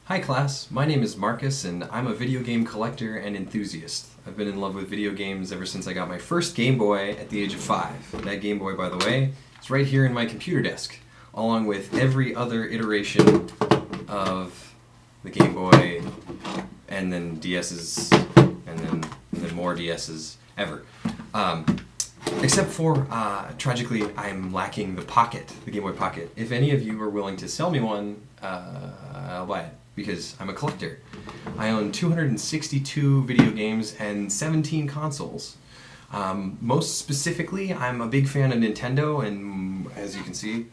Hi class, my name is Marcus and I'm a video game collector and enthusiast. I've been in love with video games ever since I got my first Game Boy at the age of 5. That Game Boy, by the way, is right here in my computer desk, along with every other iteration of the Game Boy, and then DS's, and then more DS's ever. Except for, tragically, I'm lacking the Pocket, the Game Boy Pocket. If any of you are willing to sell me one, I'll buy it, because I'm a collector. I own 262 video games and 17 consoles. Most specifically, I'm a big fan of Nintendo, and as you can see,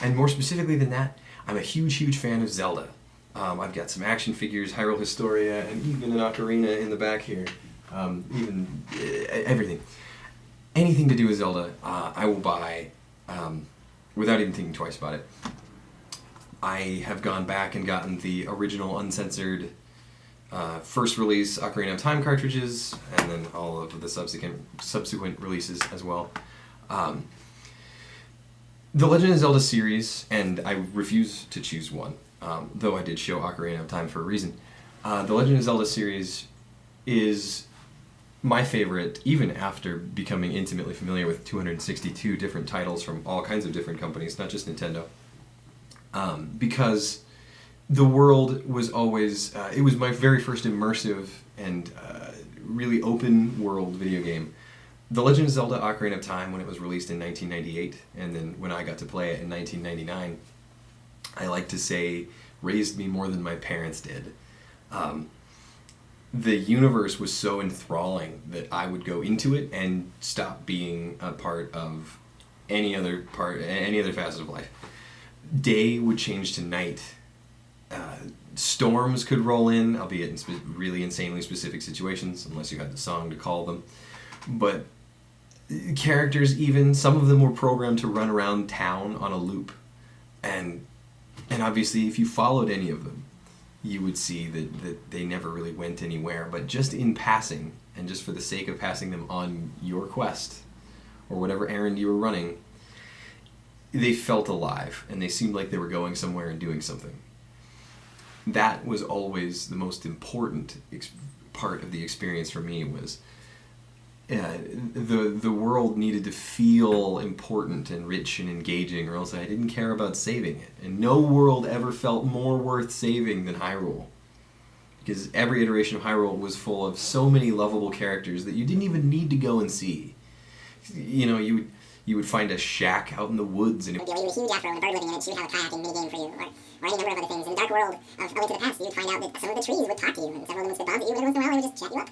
and more specifically than that, I'm a huge fan of Zelda. I've got some action figures, Hyrule Historia, and even an ocarina in the back here. Everything. Anything to do with Zelda, I will buy without even thinking twice about it. I have gone back and gotten the original uncensored first release Ocarina of Time cartridges, and then all of the subsequent releases as well. The Legend of Zelda series, and I refuse to choose one, though I did show Ocarina of Time for a reason. The Legend of Zelda series is my favorite, even after becoming intimately familiar with 262 different titles from all kinds of different companies, not just Nintendo. Because the world was always, it was my very first immersive and really open world video game. The Legend of Zelda Ocarina of Time, when it was released in 1998, and then when I got to play it in 1999, I like to say raised me more than my parents did. The universe was so enthralling that I would go into it and stop being a part of any other facet of life. Day would change to night. Storms could roll in, albeit in really insanely specific situations, unless you had the song to call them. But characters, even some of them were programmed to run around town on a loop, and obviously, if you followed any of them, you would see that they never really went anywhere. But just in passing, and just for the sake of passing them on your quest or whatever errand you were running, they felt alive, and they seemed like they were going somewhere and doing something. That was always the most important part of the experience for me, was the world needed to feel important and rich and engaging, or else I didn't care about saving it. And no world ever felt more worth saving than Hyrule, because every iteration of Hyrule was full of so many lovable characters that you didn't even need to go and see. You know, you would find a shack out in the woods, and It would be a huge afro and a bird living in it. She would have a kayaking minigame for you, or any number of other things. In the dark world of A Link to the Past, you would find out that some of the trees would talk to you, and several of them would spit bombs at you, and every once in a while they would just chat you up.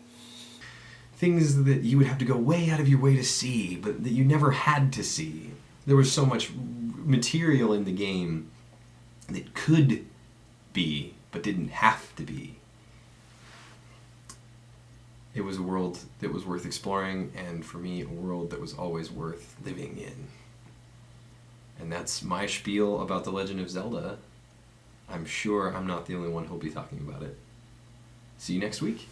things that you would have to go way out of your way to see, but that you never had to see. There was so much material in the game that could be, but didn't have to be. It was a world that was worth exploring, and for me, a world that was always worth living in. And that's my spiel about The Legend of Zelda. I'm sure I'm not the only one who'll be talking about it. See you next week.